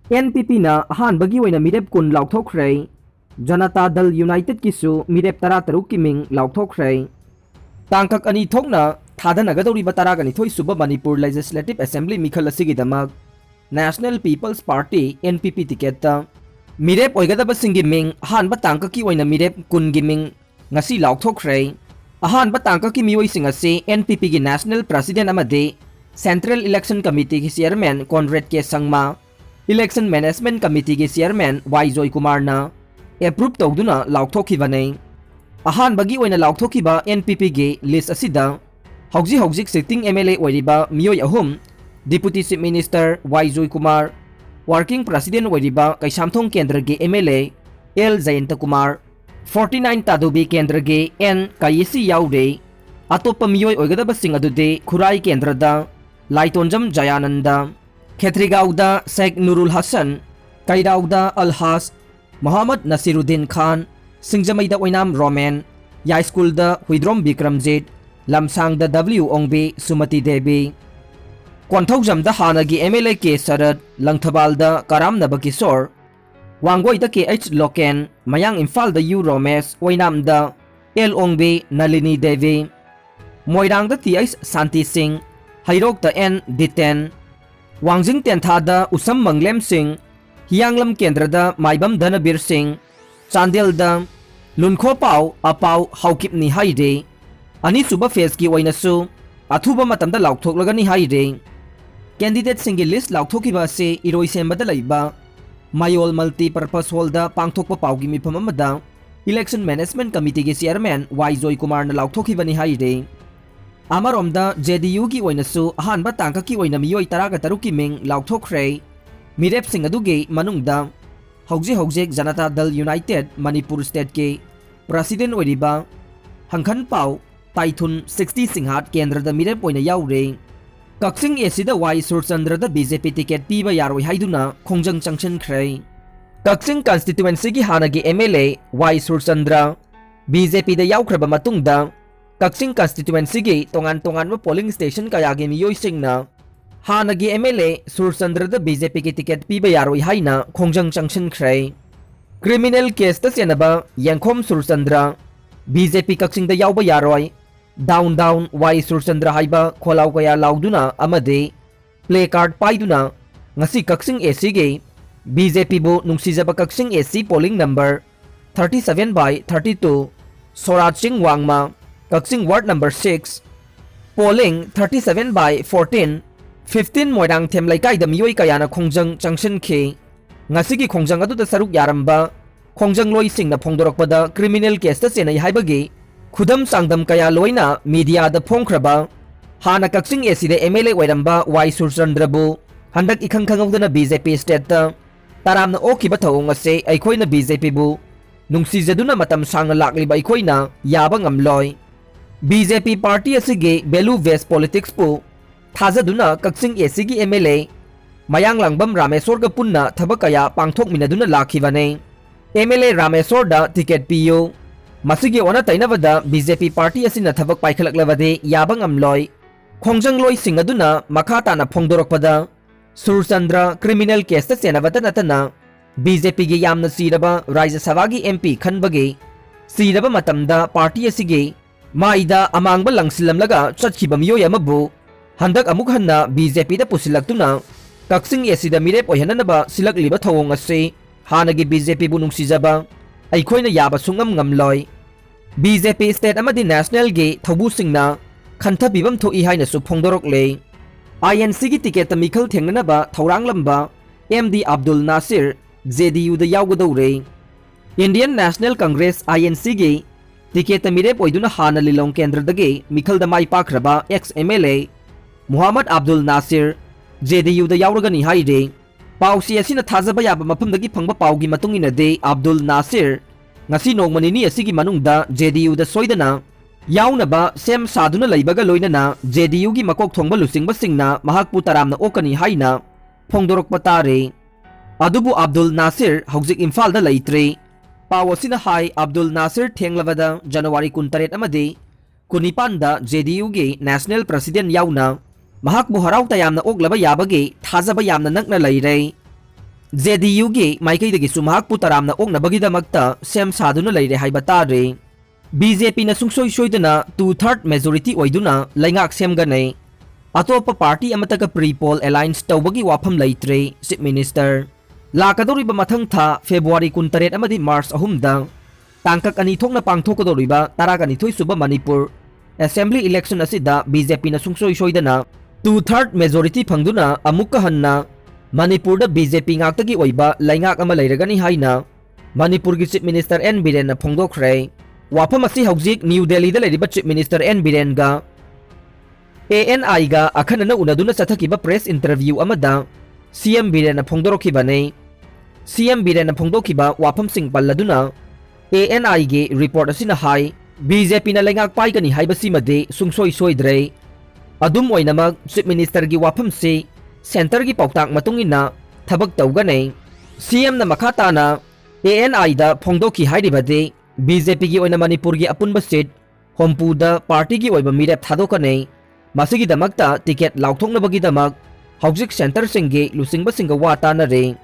NPP na Ahanbagi Oina Mirep kun Laothokhre, Janata dal United Kisu Mirep tarataruk ki Ming Laothokhre. Tangkak ani thokna thadanagadori bataragani thoi suba Manipur Legislative Assembly mikhal asigidamag National People's Party NPP ticket ta Mirep oigadaba singi Ming ahanba tangkaki oina Mirep kun gi Ming ngasi Laothokhre. Ahanba tangkaki mioi sing asi NPP gi National President amade Central Election Committee ki Chairman Conrad K Sangma Election Management Committee ki Chairman Y Joy Kumar na approve tawduna Laothokhibane. Ahanbagi oina Laothokiba NPP ge list asida hauzik sitting MLA oiriba mioi ahum Deputy Chief Minister Y Joy Kumar, Working President oiriba Kaisamthong Kendra ge MLA L Jayanta Kumar, 49 Tadubi Kendra ge N Kayesi Yaude, atopa mioi oigadaba sing adude Khurai Kendra da Laitonjam Jayananda, Khetrigauda Sheikh Nurul Hassan, Kairauda Alhas, Muhammad Nasiruddin Khan, Singjamaida Oinam Roman, Yai School da Huidrom Bikramjit, Lamsang da W Ongbi Sumati Devi. Kwanthokjam da Hanagi MLA K Sarad, Langthabal da Karam Nabakisor, Wangoi da KH Loken, Mayang Imphal da U Romes, Oinam da L Ongbi Nalini Devi, Moirang da TH Santi Singh, Hairok da N Diten, Wangjing Tentha da Usam Manglem Singh, Hianglam Kendra da Maibam Dhanabir Singh, Chandel da Lunkho Pau Apau Haukip ni Haide, Ani Suba Face ki Oinasu, Athuba Matamda Laothoklaga ni Haide. Candidate single list Laothokhiba se Iroi Sembada Laiba, Mayol Multi-Purpose Hall da Pangthokpa Paugi Mipamamada, Election Management Committee ki Chairman Y Joy Kumar na Laothokiba ni Haide. Amarom da JDU ki Oinasu ahanba tangka ki Oina miyoi taraga taruki Ming Laothokhre, Mirep sing aduge manungda hauzik Janata dal United Manipur State ke President oiriba Hangkhan Pau Taithun 60 Singhat Kendra da Mirep oina yaure. Kaksing esida Y Surchandra da BJP ticket piba yaroi haiduna khongjang changchen khre. Kaksing constituency ki hanagi MLA Y Surchandra BJP da yaukraba matungda Kaksing constituency ki tongan ma polling station kayagi miyoi singna Hanagi MLA Surchandra da BJP ki ticket piba yaroi haina khongjang changchen khre. Criminal case ta senaba Yangkhom Surchandra BJP Kaksing da yauba yaroi down Y Surchandra haiba kholau kaya lauduna amade play card paiduna ngasi Kaksing AC ge BJP bu nungsijaba Kaksing AC polling number 37/32 Sorat Singh Wangma Kaksing ward number 6 polling 37/14 15 Moirang Them Laikai da miyoi kayana khongjang changchen khe ngasigi khongjang adu da saruk yaramba khongjang loi sing na phongdorakpada criminal case ta senai haibagi khudam sangdam kaya loina media da phongkraba hana Kaksing AC da MLA oiramba Y Surchandra bu handak ikhang khangawdana BJP state ta taramna okiba thawong ase aikhoina BJP bu nungsijaduna matam sangna lakliba aikhoina yaba ngamloi. BJP party asige belu west politics pu thazaduna Kaksing AC gi MLA Mayang Langbam Rameswar ga punna thabak kaya pangthok minaduna lakhibane. MLA Rameswar da ticket piyo masigi ona tainavada BJP party asina thabak paikhalaklavade yabang amloi khongjang loi singaduna makha tana phongdorakpada Surchandra criminal case ta senavata natana BJP gi yamna siraba Rajya Sabha gi MP khanbage siraba matamda party asige maida amangba langsilamlaga chatkhiba miyoi amabu handak amuk hanna BJP da pusilaktuna Kaksing AC da Mirep oihananaba silakliba thawong ase hanagi BJP bu nungsijaba aikhoina yaba sungam ngamloi. BJP state amadi national ge thobu singna khantha bibam thoi haina su phongdorok le. INC gi ticket ta mikhal thengnaba thorang lamba MD Abdul Nasir JDU da yawgadore. Indian National Congress INC ge ticket ta Mirep oiduna hana lilong kendra dage mikhal da mai pakraba ex MLA Muhammad Abdul Nasir JDU da yawragani haide. Pausi asina thazaba yaba mafamdagi phangba paugi matungina de Abdul Nasir ngasi nongmanini asigi manungda JDU da soidana yaunaba sem saduna laibaga loinana JDU gi makok thongba lusingba singna mahakpu taramna okani haina phongdorokpa tare. Adubu Abdul Nasir hauzik Imphal da laitre. Pawasina hai Abdul Nasir thenglavada January 13 amade Kunipan da JDU gi National President yauna mahakbu harau tayamna oklaba yabage thazaba yamna nakna laire. JDU gi maikaidagi sumahak putaramna oknabagidamakta sem saduna leire haiba tare BJP na sungsoi soiduna 2/3 majority oiduna laingak semganei atopa party amataga pre-poll alliance tawbagi wafam leitre chief minister lakadoriba mathang tha February 18 amadi March 3 da tangkak ani thokna pangthokadoriba taragani thoi suba Manipur assembly election asida BJP na sungsoi soidana 2/3 majority phangduna amukka hanna Manipur da BJP ngaktagi oiba laingak ama leiragani haina Manipur gi chief minister N Biren na phongdokhre wafam asi haujik New Delhi da leiriba chief minister N Biren ga ANI ga akhanana unaduna chathakiba press interview amada CM Biren na phongdorokibane CM Biren na phongdokiba wafam sing palladuna ANI ge report asina hai BJP na laingak paigani haibasi made sungsoi soidre adum oinamak chief minister gi wafam se center gi pautang matungina thabak tawganei CM na makata na ANI da phongdoki hairibade BJP gi oina Manipur gi apunba seat hompu da party gi oiba Mirep thadokanei masigi damakta ticket lauthokhna damak haujik center singe lusingba singa wata na re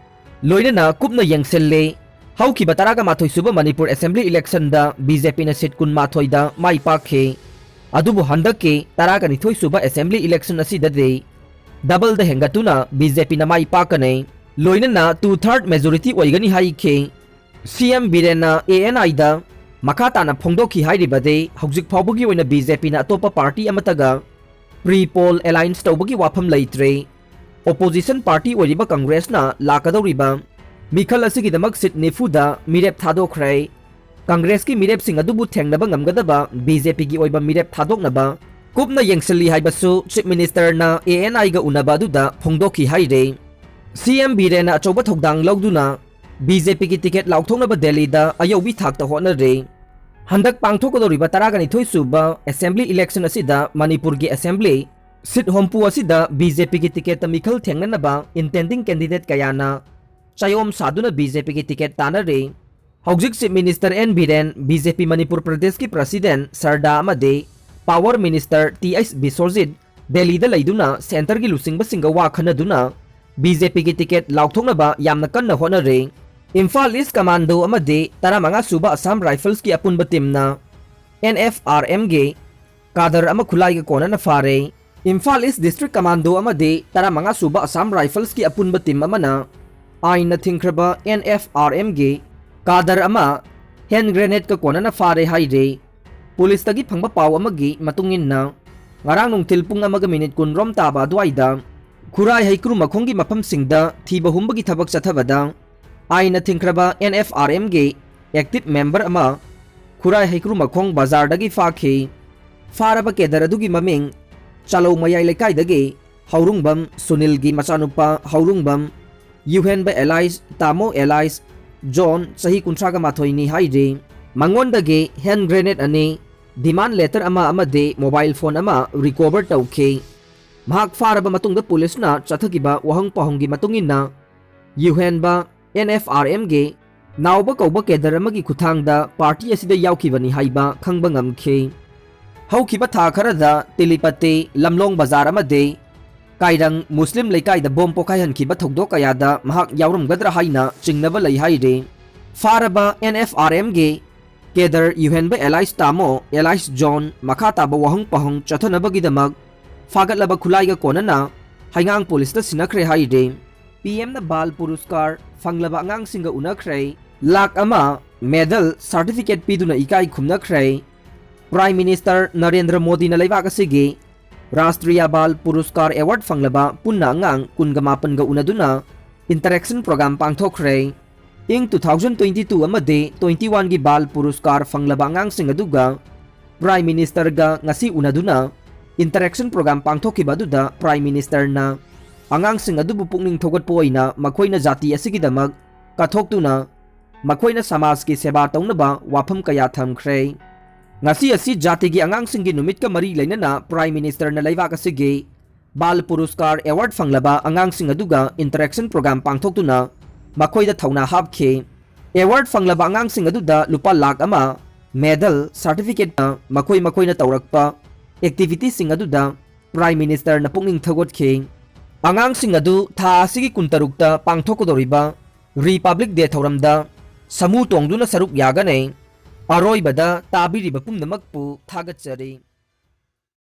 loina kupna yangselle hauki bataraga mathoi suba Manipur assembly election da BJP na seat kun mathoi da mai pakhe adubu handake taraga ni thoi suba assembly election asida de double the hengatuna BJP na mai pakane loina 2/3 majority oigani haikhe CM Birena ANI da makata na phongdoki hairibade haujik phawbugi oina BJP na atopa party amataga pre-poll alliance tawbagi wafam leitre opposition party oiriba Congress na lakadoriba mikhal asigi damak sit nefuda Mirep Laothokhre Congress ki Mirep sing adubu thengnaba ngamgadaba BJP gi oiba Mirep thadoknaba kupna yengsali haibasu chief minister na ANI ga unaba duda phongdoki haire CM Birena achoba thokdang lawduna BJP ki ticket lauthokhna Delhi da ayobi thakta honare handak pangthokadoriba taragani thoi suba assembly election asida Manipur gi assembly sit hompu asida BJP ki ticket mikhal thengnanaba intending candidate kayana chayom saduna BJP ki ticket tanare haujik chief minister N Biren BJP Manipur Pradesh ki president Sarda amade power minister TS Bisorjit Delhi da leiduna center gi lusingba singa wa khanaduna BJP ki ticket lauthokhna yamna kanna honare Imphal East Commando amade taramanga suba Assam Rifles ki apunba team na NFRM ge kadar ama khulai ga kona na fare Imphal East District Commando amade taramanga suba Assam Rifles ki apunba team amana aina thingkraba NFRM ge kadar ama hand grenade ka kona na fare haire police tagi phangba paw amagi matungin na ngarang nungtil pung amaga minute kun rom taba duaida khurai haikru makhongi mafam singda thiba humbagi thabak chathabada aina thingkraba NFRM ge active member ama khurai haikru makhong bazar dagi fakhe faraba kedar adugi maming chalo mayai lekai dagi haurungbam Sunil gi machanupa haurungbam Yuhen ba Elias Tamo Elias John sahi kuntraga mathoi ni haire mangon dagi hand grenade ani demand letter ama amade mobile phone ama recover tawkhe mahak faraba matungda police na chathakiba wahang pahonggi matungin na Yuhen ba NFRM ge nauba kauba kedar amagi khuthangda party asida yaukibani haiba khangba ngamkhe haukiba tha kharada Tilipati Lamlong bazar amade kairang Muslim leikai da bom pokai hankiba thokdo kayada mahak yaurumgadra haina chingnaba lei haire faraba NFRM ge kedar Yuhen ba Elias Tamo Elias John makhata ba wahang pahong chathanabagi damak fagatlaba khulai ga konana haingang police ta sinakre haire PM na bal puruskar fanglaba angang singa unakhre lak ama medal certificate piduna ikai khumnakhre Prime Minister Narendra Modi na laibak asigi Rashtriya Bal Puruskar Award fanglaba punna angang kungamapan ga unaduna interaction program pangthokre ing 2022 amade 21 gi bal puruskar fanglaba angang singaduga Prime Minister ga ngasi unaduna interaction program pangthokiba duda Prime Minister na angang singadubu pukning thogat poina makhoina jati asigi damak kathoktuna makhoina samaj ki seba taunaba wafam kaya thamkhre ngasi asi jati gi angang singi numit ka mari leinana Prime Minister na laiwa ka sige bal puruskar award fanglaba angang singaduga interaction program pangthoktuna makhoida thauna hapkhe award fanglaba angang singaduda lupa lakh ama medal certificate na makhoina taurakpa activity singaduda Prime Minister na pukning thogot khe angang singadu tha asigi kuntarukta pangthokodoriba Republic Day thauramda samu tongduna saruk yagane aroibada tabiriba pumnamakpu thagachari.